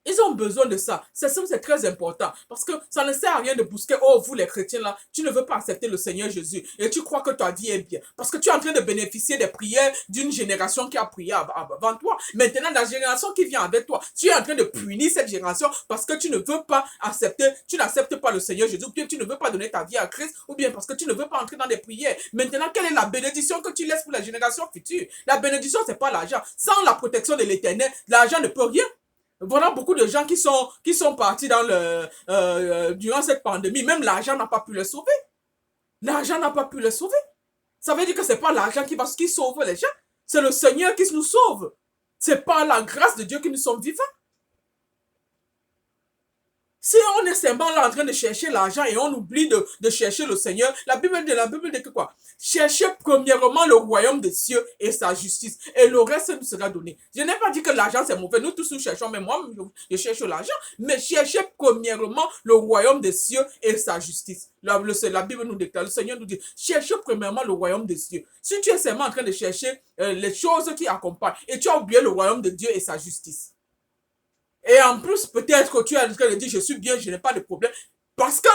Ils ont besoin de ça. C'est très important. Parce que ça ne sert à rien de bousquer, oh, vous les chrétiens là, tu ne veux pas accepter le Seigneur Jésus et tu crois que ta vie est bien. Parce que tu es en train de bénéficier des prières d'une génération qui a prié avant toi. Maintenant, la génération qui vient avec toi, tu es en train de punir cette génération parce que tu ne veux pas accepter, tu n'acceptes pas le Seigneur Jésus, ou bien tu ne veux pas donner ta vie à Christ, ou bien parce que tu ne veux pas entrer dans des prières. Maintenant, quelle est la bénédiction que tu laisses pour la génération future? La bénédiction, c'est pas l'argent. Sans la protection de l'Éternel, l'argent ne peut rien. Voilà beaucoup de gens qui sont partis durant cette pandémie. Même l'argent n'a pas pu les sauver. L'argent n'a pas pu les sauver. Ça veut dire que c'est pas l'argent qui sauve les gens. C'est le Seigneur qui nous sauve. C'est par la grâce de Dieu que nous sommes vivants. Si on est seulement là en train de chercher l'argent et on oublie de chercher le Seigneur, la Bible dit que quoi? Cherchez premièrement le royaume des cieux et sa justice. Et le reste nous sera donné. Je n'ai pas dit que l'argent c'est mauvais. Nous tous nous cherchons, mais moi, je cherche l'argent. Mais cherchez premièrement le royaume des cieux et sa justice. La Bible nous déclare, le Seigneur nous dit, cherchez premièrement le royaume des cieux. Si tu es seulement en train de chercher les choses qui accompagnent et tu as oublié le royaume de Dieu et sa justice. Et en plus, peut-être que tu es en train de dire, je suis bien, je n'ai pas de problème. Parce que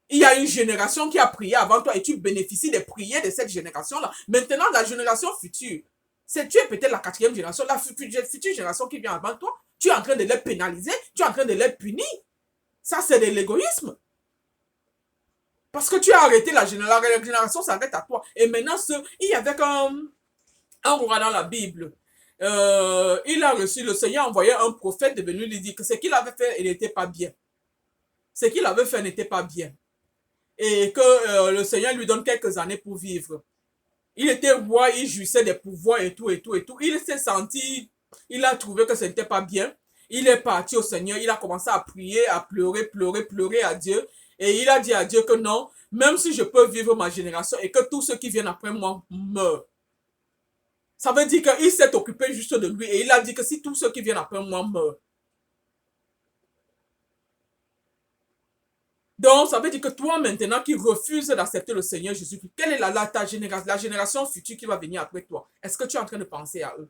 il y a une génération qui a prié avant toi et tu bénéficies des prières de cette génération-là. Maintenant, la génération future, tu es peut-être la 4e génération, la future génération qui vient avant toi, tu es en train de les pénaliser, tu es en train de les punir. Ça, c'est de l'égoïsme. Parce que tu as arrêté la génération s'arrête à toi. Et maintenant, il y avait un roi dans la Bible. Il a reçu, le Seigneur a envoyé un prophète de venir lui dire que ce qu'il avait fait, il n'était pas bien. Ce qu'il avait fait n'était pas bien. Et que le Seigneur lui donne quelques années pour vivre. Il était roi, il jouissait des pouvoirs et tout, et tout, et tout. Il s'est senti, il a trouvé que ce n'était pas bien. Il est parti au Seigneur, il a commencé à prier, à pleurer, pleurer, pleurer à Dieu. Et il a dit à Dieu que non, même si je peux vivre ma génération et que tous ceux qui viennent après moi meurent. Ça veut dire qu'il s'est occupé juste de lui et il a dit que si tous ceux qui viennent après moi meurent. Donc, ça veut dire que toi, maintenant, qui refuses d'accepter le Seigneur Jésus-Christ, quelle est la génération future qui va venir après toi? Est-ce que tu es en train de penser à eux?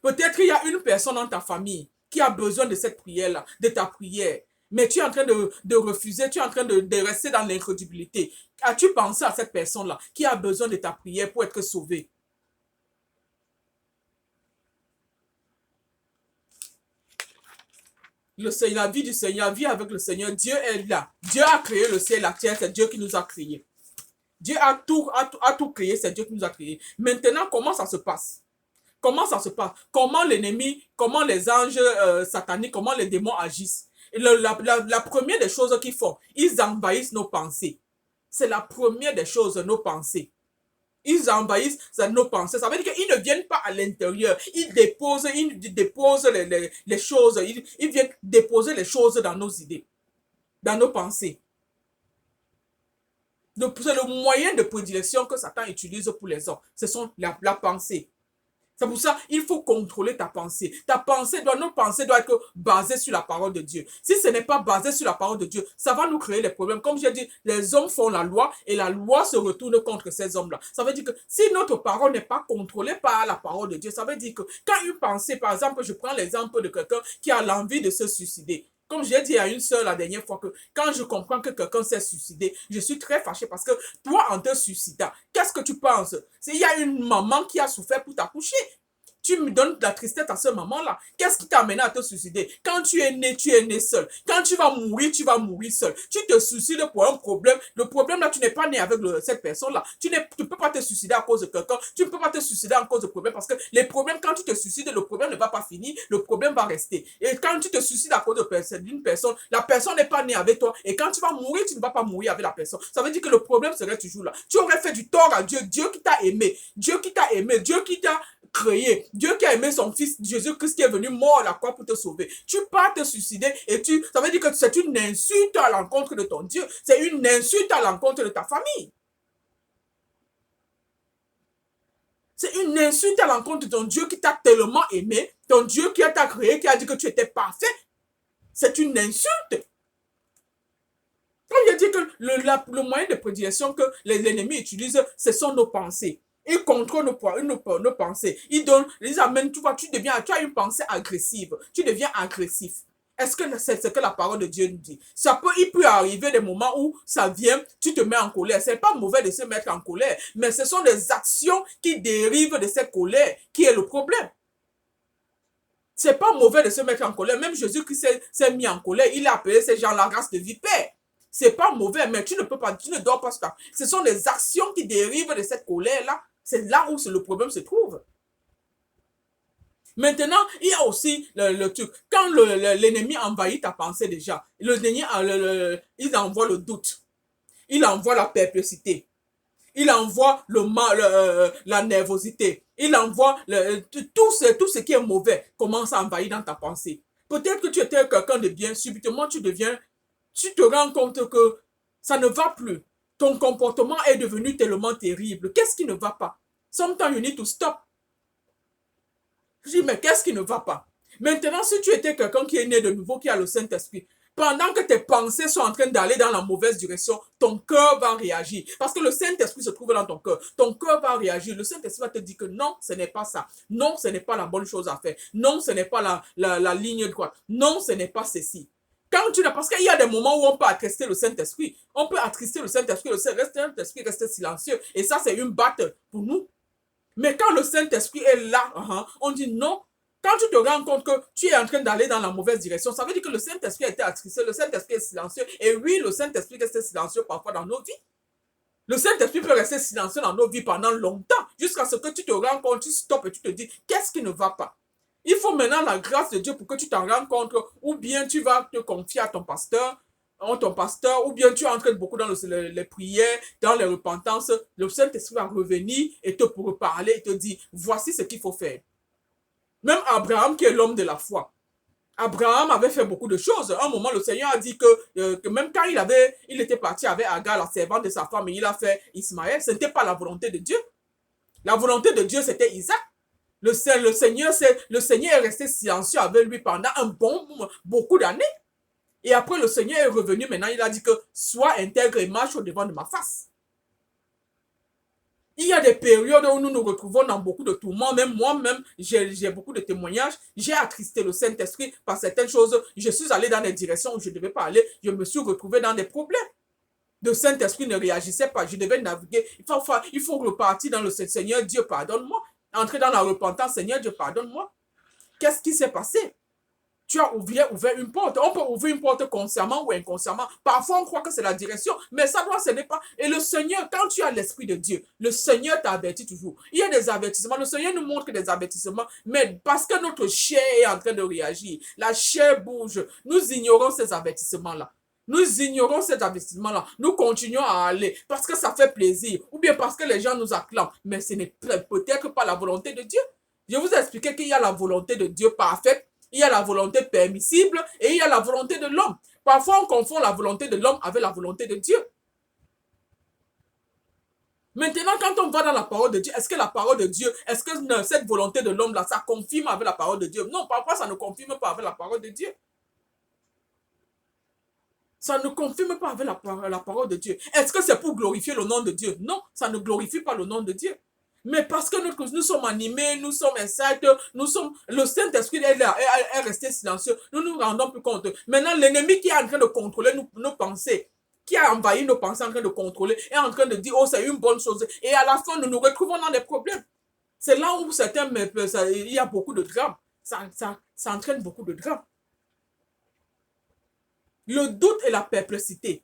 Peut-être qu'il y a une personne dans ta famille qui a besoin de cette prière-là, de ta prière. Mais tu es en train de refuser, tu es en train de rester dans l'incrédulité. As-tu pensé à cette personne-là qui a besoin de ta prière pour être sauvée? La vie du Seigneur, vie avec le Seigneur, Dieu est là. Dieu a créé le ciel et la terre, c'est Dieu qui nous a créés. Dieu a tout créé, c'est Dieu qui nous a créés. Maintenant, comment ça se passe? Comment ça se passe? Comment l'ennemi, comment les anges sataniques, comment les démons agissent? Et la première des choses qu'ils font, ils envahissent nos pensées. C'est la première des choses, nos pensées. Ils envahissent nos pensées. Ça veut dire qu'ils ne viennent pas à l'intérieur. Ils déposent les choses. Ils viennent déposer les choses dans nos idées, dans nos pensées. C'est le moyen de prédilection que Satan utilise pour les hommes. Ce sont la pensée. C'est pour ça il faut contrôler ta pensée. Notre pensée doit être basée sur la parole de Dieu. Si ce n'est pas basé sur la parole de Dieu, ça va nous créer des problèmes. Comme j'ai dit, les hommes font la loi et la loi se retourne contre ces hommes-là. Ça veut dire que si notre parole n'est pas contrôlée par la parole de Dieu, ça veut dire que quand une pensée, par exemple, je prends l'exemple de quelqu'un qui a l'envie de se suicider. Comme j'ai dit à une sœur la dernière fois que quand je comprends que quelqu'un s'est suicidé, je suis très fâchée parce que toi, en te suicidant, qu'est-ce que tu penses? Il y a une maman qui a souffert pour t'accoucher. Tu me donnes de la tristesse à ce moment-là. Qu'est-ce qui t'a amené à te suicider? Quand tu es né seul. Quand tu vas mourir seul. Tu te suicides pour un problème. Le problème là, tu n'es pas né avec cette personne-là. Tu ne peux pas te suicider à cause de quelqu'un. Tu ne peux pas te suicider à cause de problème parce que les problèmes, quand tu te suicides, le problème ne va pas finir. Le problème va rester. Et quand tu te suicides à cause d'une personne, la personne n'est pas née avec toi. Et quand tu vas mourir, tu ne vas pas mourir avec la personne. Ça veut dire que le problème serait toujours là. Tu aurais fait du tort à Dieu. Dieu qui t'a aimé. Dieu qui t'a aimé. Dieu qui t'a créé. Dieu qui a aimé son fils Jésus-Christ qui est venu mort à la croix pour te sauver. Tu pars te suicider et ça veut dire que c'est une insulte à l'encontre de ton Dieu. C'est une insulte à l'encontre de ta famille. C'est une insulte à l'encontre de ton Dieu qui t'a tellement aimé, ton Dieu qui t'a créé, qui a dit que tu étais parfait. C'est une insulte. Comme je dis que le moyen de prédilection que l'ennemi utilise, ce sont nos pensées. Ils contrôlent nos pensées. Ils amènent, tu as une pensée agressive. Tu deviens agressif. Est-ce que c'est ce que la parole de Dieu nous dit? Il peut arriver des moments où ça vient, tu te mets en colère. C'est pas mauvais de se mettre en colère, mais ce sont des actions qui dérivent de cette colère qui est le problème. C'est pas mauvais de se mettre en colère. Même Jésus-Christ s'est mis en colère. Il a appelé ces gens la race de vipères. C'est pas mauvais, mais tu ne dois pas se faire. Ce sont des actions qui dérivent de cette colère-là. C'est là où le problème se trouve. Maintenant, il y a aussi le truc. Quand l'ennemi envahit ta pensée déjà, l'ennemi, il envoie le doute. Il envoie la perplexité. Il envoie la nervosité. Il envoie tout ce qui est mauvais commence à envahir dans ta pensée. Peut-être que tu étais quelqu'un de bien, subitement tu te rends compte que ça ne va plus. Ton comportement est devenu tellement terrible. Qu'est-ce qui ne va pas? Sometimes you need to stop. Je dis, mais qu'est-ce qui ne va pas? Maintenant, si tu étais quelqu'un qui est né de nouveau, qui a le Saint-Esprit, pendant que tes pensées sont en train d'aller dans la mauvaise direction, ton cœur va réagir. Parce que le Saint-Esprit se trouve dans ton cœur. Ton cœur va réagir. Le Saint-Esprit va te dire que non, ce n'est pas ça. Non, ce n'est pas la bonne chose à faire. Non, ce n'est pas la ligne droite. Non, ce n'est pas ceci. Parce qu'il y a des moments où on peut attrister le Saint-Esprit. On peut attrister le Saint-Esprit. Le Saint-Esprit reste silencieux. Et ça, c'est une batte pour nous. Mais quand le Saint-Esprit est là, on dit non. Quand tu te rends compte que tu es en train d'aller dans la mauvaise direction, ça veut dire que le Saint-Esprit a été attristé, le Saint-Esprit est silencieux. Et oui, le Saint-Esprit reste silencieux parfois dans nos vies. Le Saint-Esprit peut rester silencieux dans nos vies pendant longtemps, jusqu'à ce que tu te rends compte, tu stoppes et tu te dis, qu'est-ce qui ne va pas? Il faut maintenant la grâce de Dieu pour que tu t'en rendes compte, ou bien tu vas te confier à ton pasteur, ou bien tu entres beaucoup dans les prières, dans les repentances, le Saint-Esprit va revenir et te parler et te dire, voici ce qu'il faut faire. Même Abraham, qui est l'homme de la foi, Abraham avait fait beaucoup de choses. À un moment, le Seigneur a dit que même quand il était parti avec Agar, la servante de sa femme, et il a fait Ismaël, ce n'était pas la volonté de Dieu. La volonté de Dieu, c'était Isaac. Le Seigneur est resté silencieux avec lui pendant beaucoup d'années. Et après, le Seigneur est revenu. Maintenant, il a dit que sois intègre et marche au devant de ma face. Il y a des périodes où nous nous retrouvons dans beaucoup de tourments. Même moi-même, j'ai beaucoup de témoignages. J'ai attristé le Saint-Esprit par certaines choses. Je suis allé dans des directions où je ne devais pas aller. Je me suis retrouvé dans des problèmes. Le Saint-Esprit ne réagissait pas. Je devais naviguer. Il faut repartir dans le Seigneur, Dieu pardonne-moi. Entrer dans la repentance, Seigneur, Dieu pardonne-moi. Qu'est-ce qui s'est passé? Tu as ouvert une porte. On peut ouvrir une porte consciemment ou inconsciemment. Parfois, on croit que c'est la direction, mais ça, ce n'est pas. Et le Seigneur, quand tu as l'Esprit de Dieu, le Seigneur t'avertit toujours. Il y a des avertissements. Le Seigneur nous montre des avertissements, mais parce que notre chair est en train de réagir, la chair bouge, nous ignorons ces avertissements-là. Nous ignorons cet avertissement-là. Nous continuons à aller parce que ça fait plaisir ou bien parce que les gens nous acclament. Mais ce n'est peut-être pas la volonté de Dieu. Je vous ai expliqué qu'il y a la volonté de Dieu parfaite. Il y a la volonté permissible et il y a la volonté de l'homme. Parfois, on confond la volonté de l'homme avec la volonté de Dieu. Maintenant, quand on va dans la parole de Dieu, est-ce que la parole de Dieu, est-ce que cette volonté de l'homme-là, ça confirme avec la parole de Dieu? Non, parfois, ça ne confirme pas avec la parole de Dieu. Ça ne confirme pas avec la parole de Dieu. Est-ce que c'est pour glorifier le nom de Dieu? Non, ça ne glorifie pas le nom de Dieu. Mais parce que nous sommes animés, nous sommes exacts, le Saint-Esprit est resté silencieux, nous nous rendons plus compte. Maintenant, l'ennemi qui est en train de contrôler nos pensées, qui a envahi nos pensées, en train de contrôler, est en train de dire, oh, c'est une bonne chose. Et à la fin, nous nous retrouvons dans des problèmes. C'est là où il y a beaucoup de drames. Ça entraîne beaucoup de drames. Le doute et la perplexité.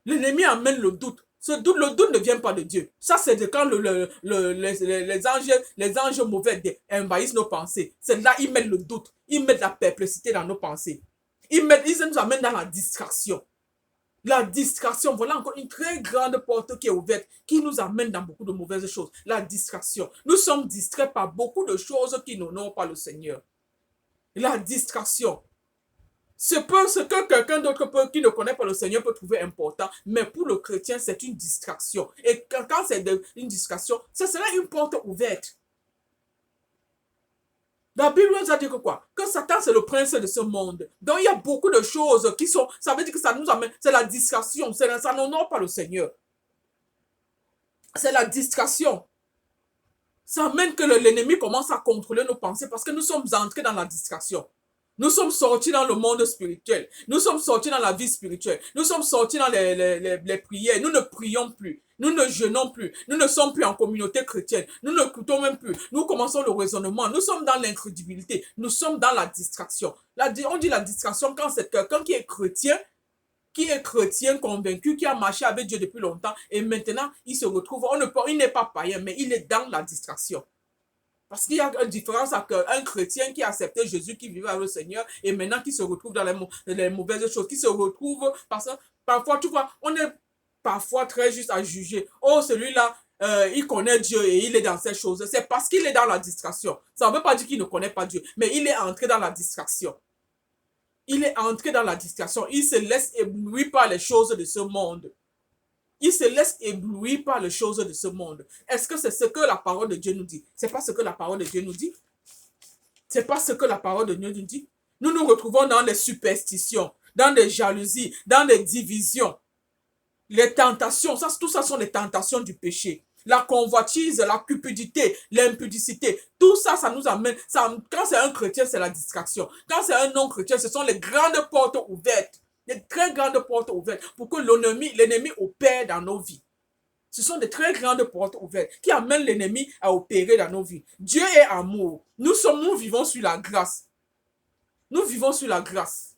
L'ennemi amène le doute. Le doute ne vient pas de Dieu. Ça, c'est quand les anges mauvais envahissent nos pensées. C'est là ils mettent le doute. Ils mettent la perplexité dans nos pensées. Ils nous amènent dans la distraction. La distraction, voilà encore une très grande porte qui est ouverte, qui nous amène dans beaucoup de mauvaises choses. La distraction. Nous sommes distraits par beaucoup de choses qui n'honorent pas le Seigneur. La distraction. Ce que quelqu'un d'autre qui ne connaît pas le Seigneur peut trouver important, mais pour le chrétien, c'est une distraction. Et quand c'est une distraction, ce sera une porte ouverte. La Bible nous a dit que quoi? Que Satan, c'est le prince de ce monde. Donc, il y a beaucoup de choses qui sont... Ça veut dire que ça nous amène... C'est la distraction. Ça n'honore pas le Seigneur. C'est la distraction. Ça amène que l'ennemi commence à contrôler nos pensées parce que nous sommes entrés dans la distraction. Nous sommes sortis dans le monde spirituel. Nous sommes sortis dans la vie spirituelle. Nous sommes sortis dans les prières. Nous ne prions plus. Nous ne jeûnons plus. Nous ne sommes plus en communauté chrétienne. Nous ne écoutons même plus. Nous commençons le raisonnement. Nous sommes dans l'incrédulité. Nous sommes dans la distraction. On dit la distraction quand c'est quelqu'un qui est chrétien convaincu, qui a marché avec Dieu depuis longtemps et maintenant il se retrouve, il n'est pas païen, mais il est dans la distraction. Parce qu'il y a une différence avec un chrétien qui a accepté Jésus, qui vivait avec le Seigneur, et maintenant qui se retrouve dans les mauvaises choses, qui se retrouve, parce que parfois, tu vois, on est parfois très juste à juger. Oh, celui-là, il connaît Dieu et il est dans ces choses. C'est parce qu'il est dans la distraction. Ça ne veut pas dire qu'il ne connaît pas Dieu, mais il est entré dans la distraction. Il est entré dans la distraction. Il se laisse éblouir par les choses de ce monde. Il se laisse éblouir par les choses de ce monde. Est-ce que c'est ce que la parole de Dieu nous dit? C'est pas ce que la parole de Dieu nous dit. C'est pas ce que la parole de Dieu nous dit. Nous nous retrouvons dans des superstitions, dans des jalousies, dans des divisions. Les tentations, tout ça sont les tentations du péché. La convoitise, la cupidité, l'impudicité, tout ça, ça nous amène. Quand c'est un chrétien, c'est la distraction. Quand c'est un non-chrétien, ce sont les grandes portes ouvertes. Des très grandes portes ouvertes pour que l'ennemi opère dans nos vies. Ce sont des très grandes portes ouvertes qui amènent l'ennemi à opérer dans nos vies. Dieu est amour. Nous vivons sur la grâce. Nous vivons sur la grâce.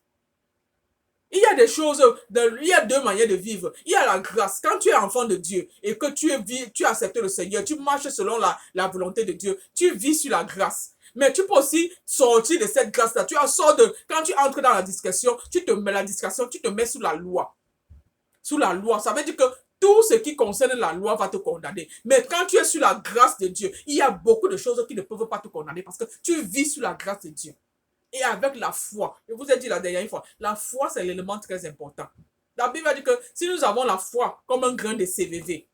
Il y a des choses, il y a deux manières de vivre. Il y a la grâce. Quand tu es enfant de Dieu et que tu acceptes le Seigneur, tu marches selon la volonté de Dieu, tu vis sur la grâce. Mais tu peux aussi sortir de cette grâce-là. Quand tu entres dans la discrétion, tu te mets sous la loi. Sous la loi, ça veut dire que tout ce qui concerne la loi va te condamner. Mais quand tu es sur la grâce de Dieu, il y a beaucoup de choses qui ne peuvent pas te condamner parce que tu vis sous la grâce de Dieu. Et avec la foi, je vous ai dit la dernière fois, la foi c'est l'élément très important. La Bible dit que si nous avons la foi comme un grain de CVV,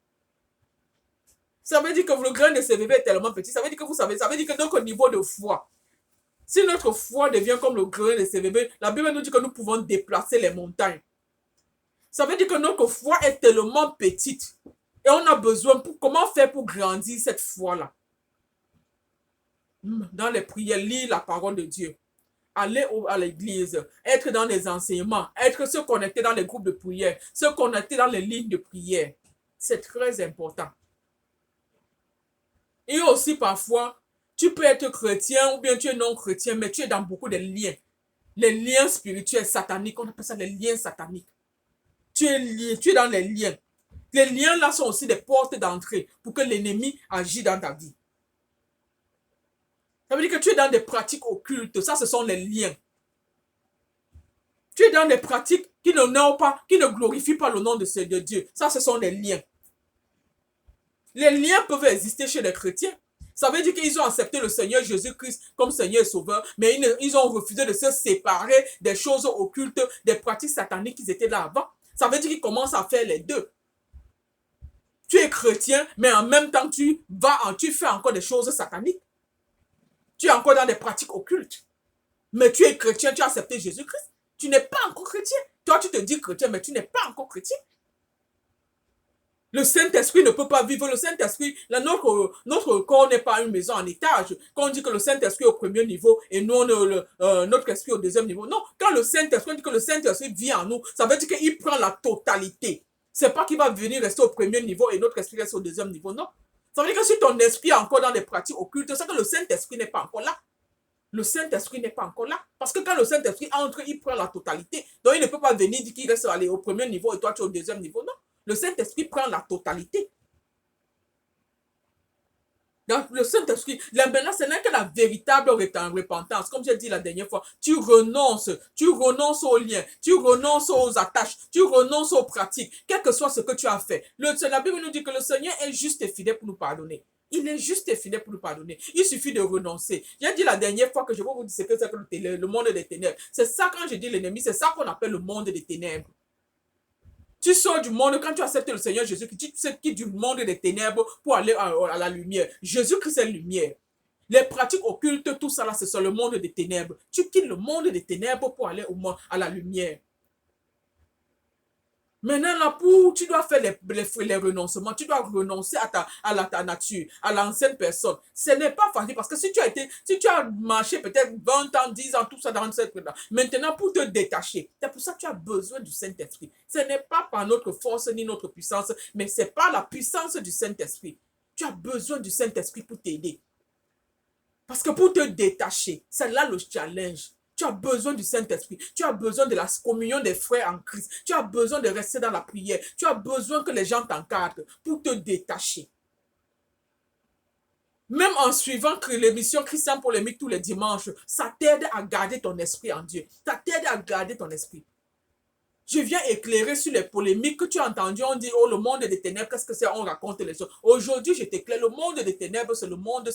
ça veut dire que le grain de CVV est tellement petit, ça veut dire que notre niveau de foi, si notre foi devient comme le grain de CVV, la Bible nous dit que nous pouvons déplacer les montagnes. Ça veut dire que notre foi est tellement petite et on a besoin, comment faire pour grandir cette foi-là? Dans les prières, lire la parole de Dieu. Aller à l'église, être dans les enseignements, se connecter dans les groupes de prière, se connecter dans les lignes de prière. C'est très important. Et aussi parfois, tu peux être chrétien ou bien tu es non chrétien, mais tu es dans beaucoup de liens. Les liens spirituels sataniques, on appelle ça les liens sataniques. Tu es dans les liens. Les liens là sont aussi des portes d'entrée pour que l'ennemi agisse dans ta vie. Ça veut dire que tu es dans des pratiques occultes. Ça, ce sont les liens. Tu es dans des pratiques qui n'honorent pas, qui ne glorifient pas le nom de Dieu. Ça, ce sont les liens. Les liens peuvent exister chez les chrétiens. Ça veut dire qu'ils ont accepté le Seigneur Jésus-Christ comme Seigneur et Sauveur, mais ils ont refusé de se séparer des choses occultes, des pratiques sataniques qui étaient là avant. Ça veut dire qu'ils commencent à faire les deux. Tu es chrétien, mais en même temps, tu fais encore des choses sataniques. Tu es encore dans des pratiques occultes. Mais tu es chrétien, tu as accepté Jésus-Christ. Tu n'es pas encore chrétien. Toi, tu te dis chrétien, mais tu n'es pas encore chrétien. Le Saint-Esprit ne peut pas vivre. Le Saint-Esprit, notre corps n'est pas une maison en étage. Quand on dit que le Saint-Esprit est au premier niveau et nous, notre esprit au deuxième niveau. Non, quand le Saint-Esprit dit que le Saint-Esprit vit en nous, ça veut dire qu'il prend la totalité. C'est pas qu'il va venir rester au premier niveau et notre esprit reste au deuxième niveau. Non. Ça veut dire que si ton esprit est encore dans des pratiques occultes, c'est que le Saint-Esprit n'est pas encore là. Le Saint-Esprit n'est pas encore là. Parce que quand le Saint-Esprit entre, il prend la totalité. Donc il ne peut pas venir dire qu'il reste aller au premier niveau et toi tu es au deuxième niveau. Non. Le Saint-Esprit prend la totalité. Donc, le Saint-Esprit, maintenant, ce n'est que la véritable repentance. Comme j'ai dit la dernière fois, tu renonces aux liens, tu renonces aux attaches, tu renonces aux pratiques, quel que soit ce que tu as fait. La Bible nous dit que le Seigneur est juste et fidèle pour nous pardonner. Il est juste et fidèle pour nous pardonner. Il suffit de renoncer. J'ai dit la dernière fois que je vais vous dire ce que c'est que le monde des ténèbres. C'est ça, quand je dis l'ennemi, c'est ça qu'on appelle le monde des ténèbres. Tu sors du monde, quand tu acceptes le Seigneur Jésus-Christ, tu quittes du monde des ténèbres pour aller à la lumière. Jésus-Christ est lumière. Les pratiques occultes, tout ça là, c'est le monde des ténèbres. Tu quittes le monde des ténèbres pour aller à la lumière. Maintenant, là, tu dois faire les renoncements, tu dois renoncer à ta nature, à l'ancienne personne. Ce n'est pas facile parce que si tu as marché peut-être 20 ans, 10 ans, tout ça dans cette là, maintenant pour te détacher, c'est pour ça que tu as besoin du Saint-Esprit. Ce n'est pas par notre force ni notre puissance, mais c'est par la puissance du Saint-Esprit. Tu as besoin du Saint-Esprit pour t'aider. Parce que pour te détacher, c'est là le challenge. Tu as besoin du Saint-Esprit. Tu as besoin de la communion des frères en Christ. Tu as besoin de rester dans la prière. Tu as besoin que les gens t'encadrent pour te détacher. Même en suivant l'émission Christian Polémique tous les dimanches, ça t'aide à garder ton esprit en Dieu. Ça t'aide à garder ton esprit. Je viens éclairer sur les polémiques que tu as entendues. On dit, oh, le monde des ténèbres, qu'est-ce que c'est? On raconte les choses. Aujourd'hui, je t'éclaire. Le monde des ténèbres, c'est le monde